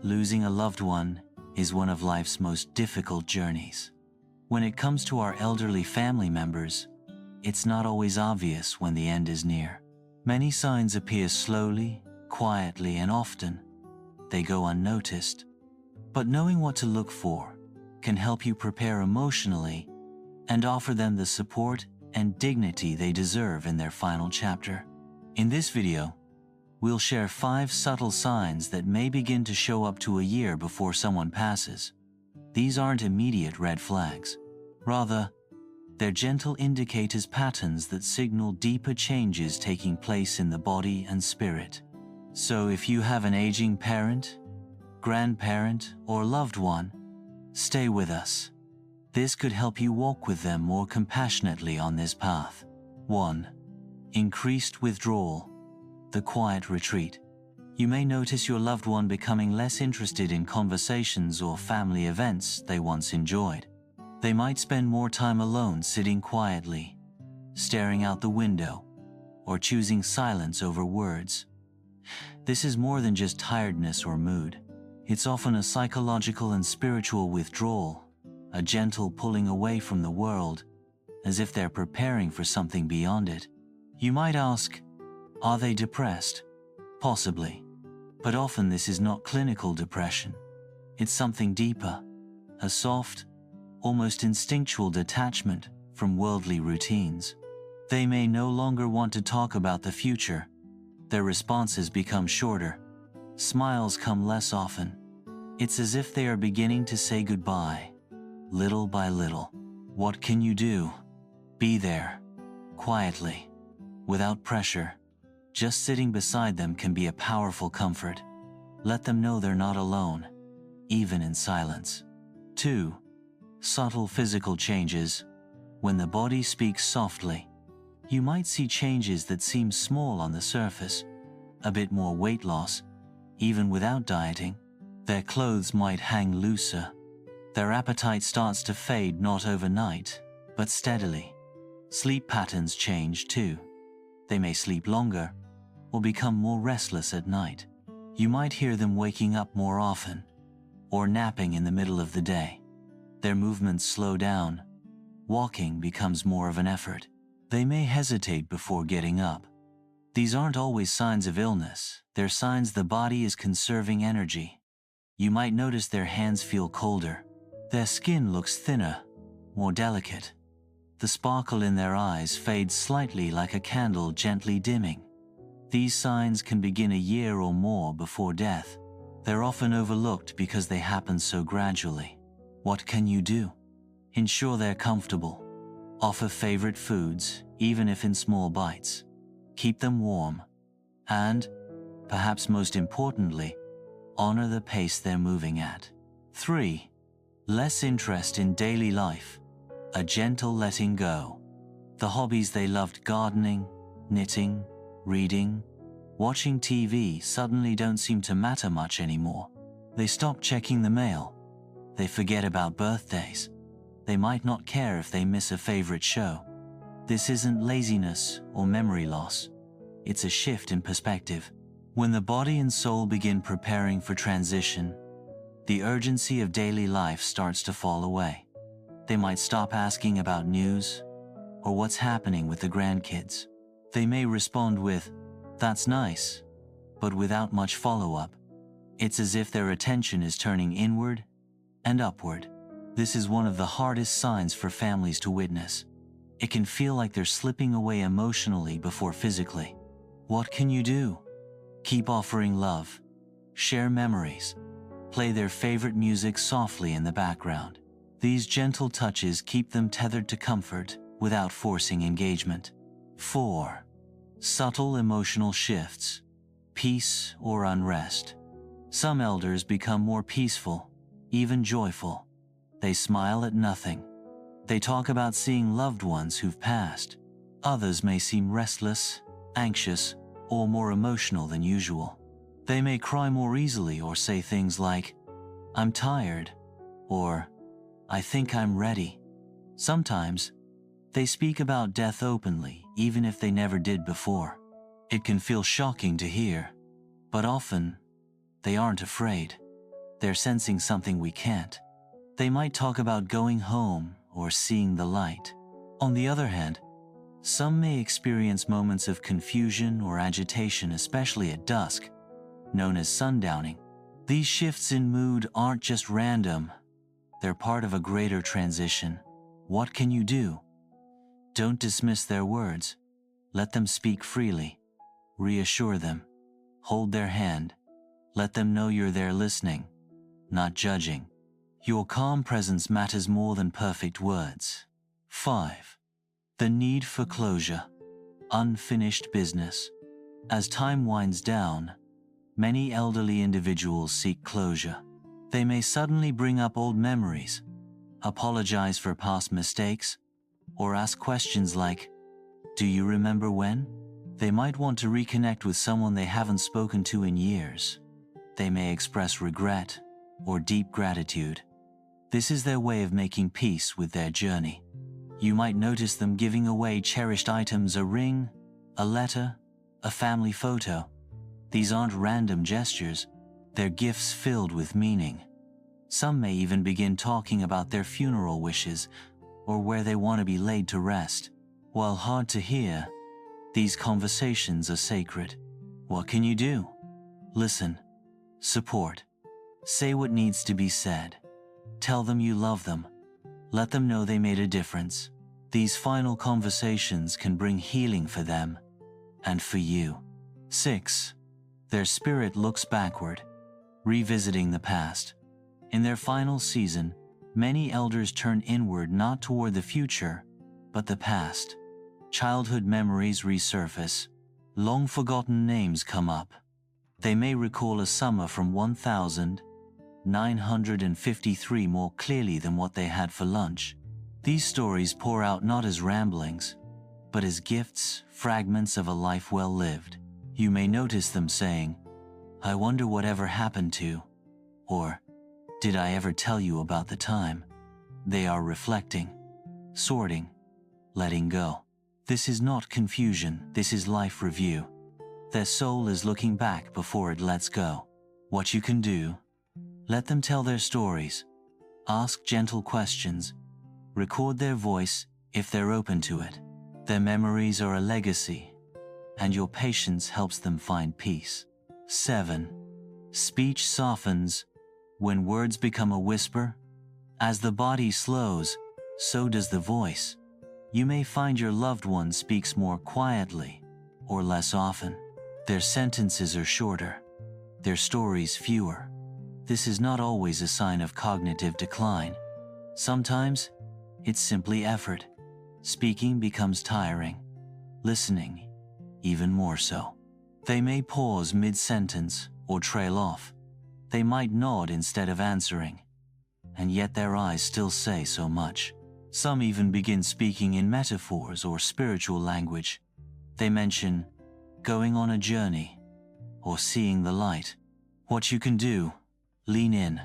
Losing a loved one is one of life's most difficult journeys. When it comes to our elderly family members, it's not always obvious when the end is near. Many signs appear slowly, quietly, and often they go unnoticed. But knowing what to look for can help you prepare emotionally and offer them the support and dignity they deserve in their final chapter. In this video, we'll share 5 subtle signs that may begin to show up to a year before someone passes. These aren't immediate red flags. Rather, they're gentle indicators, patterns that signal deeper changes taking place in the body and spirit. So if you have an aging parent, grandparent, or loved one, stay with us. This could help you walk with them more compassionately on this path. 1. Increased withdrawal. The quiet retreat. You may notice your loved one becoming less interested in conversations or family events they once enjoyed. They might spend more time alone, sitting quietly, staring out the window, or choosing silence over words. This is more than just tiredness or mood. It's often a psychological and spiritual withdrawal, a gentle pulling away from the world, as if they're preparing for something beyond it. You might ask, are they depressed? Possibly. But often this is not clinical depression. It's something deeper, a soft, almost instinctual detachment from worldly routines. They may no longer want to talk about the future. Their responses become shorter. Smiles come less often. It's as if they are beginning to say goodbye, little by little. What can you do? Be there, quietly, without pressure. Just sitting beside them can be a powerful comfort. Let them know they're not alone, even in silence. 2. Subtle physical changes. When the body speaks softly, you might see changes that seem small on the surface. A bit more weight loss, even without dieting. Their clothes might hang looser. Their appetite starts to fade, not overnight, but steadily. Sleep patterns change too. They may sleep longer or become more restless at night. You might hear them waking up more often or napping in the middle of the day. Their movements slow down. Walking becomes more of an effort. They may hesitate before getting up. These aren't always signs of illness. They're signs the body is conserving energy. You might notice their hands feel colder. Their skin looks thinner, more delicate. The sparkle in their eyes fades slightly, like a candle gently dimming. These signs can begin a year or more before death. They're often overlooked because they happen so gradually. What can you do? Ensure they're comfortable. Offer favorite foods, even if in small bites. Keep them warm. And, perhaps most importantly, honor the pace they're moving at. 3. Less interest in daily life. A gentle letting go. The hobbies they loved, gardening, knitting, reading, watching TV, suddenly don't seem to matter much anymore. They stop checking the mail. They forget about birthdays. They might not care if they miss a favorite show. This isn't laziness or memory loss. It's a shift in perspective. When the body and soul begin preparing for transition, the urgency of daily life starts to fall away. They might stop asking about news or what's happening with the grandkids. They may respond with, "That's nice," but without much follow-up. It's as if their attention is turning inward and upward. This is one of the hardest signs for families to witness. It can feel like they're slipping away emotionally before physically. What can you do? Keep offering love. Share memories. Play their favorite music softly in the background. These gentle touches keep them tethered to comfort without forcing engagement. 4. Subtle emotional shifts. Peace or unrest. Some elders become more peaceful, even joyful. They smile at nothing. They talk about seeing loved ones who've passed. Others may seem restless, anxious, or more emotional than usual. They may cry more easily or say things like, "I'm tired," or "I think I'm ready." Sometimes, they speak about death openly, even if they never did before. It can feel shocking to hear, but often, they aren't afraid. They're sensing something we can't. They might talk about going home or seeing the light. On the other hand, some may experience moments of confusion or agitation, especially at dusk, known as sundowning. These shifts in mood aren't just random. They're part of a greater transition. What can you do? Don't dismiss their words. Let them speak freely. Reassure them. Hold their hand. Let them know you're there listening, not judging. Your calm presence matters more than perfect words. 5. The need for closure. Unfinished business. As time winds down, many elderly individuals seek closure. They may suddenly bring up old memories, apologize for past mistakes, or ask questions like, "Do you remember when?" They might want to reconnect with someone they haven't spoken to in years. They may express regret or deep gratitude. This is their way of making peace with their journey. You might notice them giving away cherished items, a ring, a letter, a family photo. These aren't random gestures, they're gifts filled with meaning. Some may even begin talking about their funeral wishes or where they want to be laid to rest. While hard to hear, these conversations are sacred. What can you do? Listen, support, say what needs to be said. Tell them you love them. Let them know they made a difference. These final conversations can bring healing for them and for you. 6. Their spirit looks backward, revisiting the past. In their final season, many elders turn inward, not toward the future, but the past. Childhood memories resurface. Long-forgotten names come up. They may recall a summer from 1953 more clearly than what they had for lunch. These stories pour out not as ramblings, but as gifts, fragments of a life well lived. You may notice them saying, "I wonder whatever happened to," or, "Did I ever tell you about the time?" They are reflecting, sorting, letting go. This is not confusion, this is life review. Their soul is looking back before it lets go. What you can do? Let them tell their stories. Ask gentle questions. Record their voice if they're open to it. Their memories are a legacy, and your patience helps them find peace. 7. Speech softens when words become a whisper. As the body slows, so does the voice. You may find your loved one speaks more quietly or less often. Their sentences are shorter, their stories fewer. This is not always a sign of cognitive decline. Sometimes, it's simply effort. Speaking becomes tiring. Listening, even more so. They may pause mid-sentence or trail off. They might nod instead of answering, and yet their eyes still say so much. Some even begin speaking in metaphors or spiritual language. They mention going on a journey or seeing the light. What you can do? Lean in.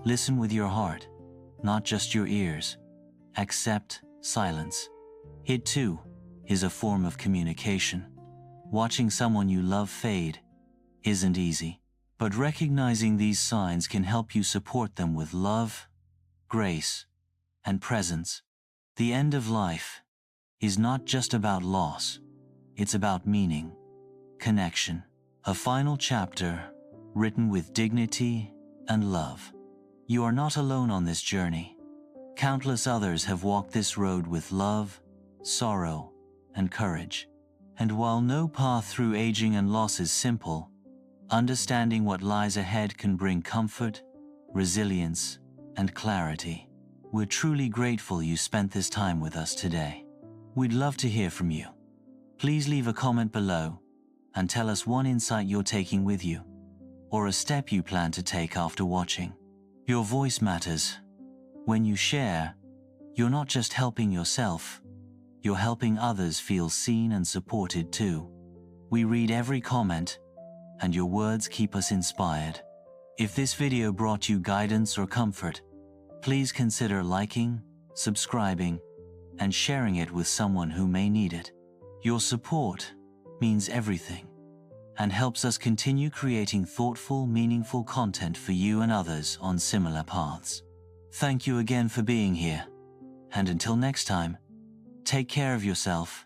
Listen with your heart, not just your ears. Accept silence. It too is a form of communication. Watching someone you love fade isn't easy, but recognizing these signs can help you support them with love, grace, and presence. The end of life is not just about loss, it's about meaning, connection. A final chapter written with dignity and love. You are not alone on this journey. Countless others have walked this road with love, sorrow, and courage. And while no path through aging and loss is simple, understanding what lies ahead can bring comfort, resilience, and clarity. We're truly grateful you spent this time with us today. We'd love to hear from you. Please leave a comment below and tell us one insight you're taking with you, or a step you plan to take after watching. Your voice matters. When you share, you're not just helping yourself, you're helping others feel seen and supported too. We read every comment, and your words keep us inspired. If this video brought you guidance or comfort, please consider liking, subscribing, and sharing it with someone who may need it. Your support means everything, and helps us continue creating thoughtful, meaningful content for you and others on similar paths. Thank you again for being here. And until next time, take care of yourself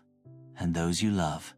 and those you love.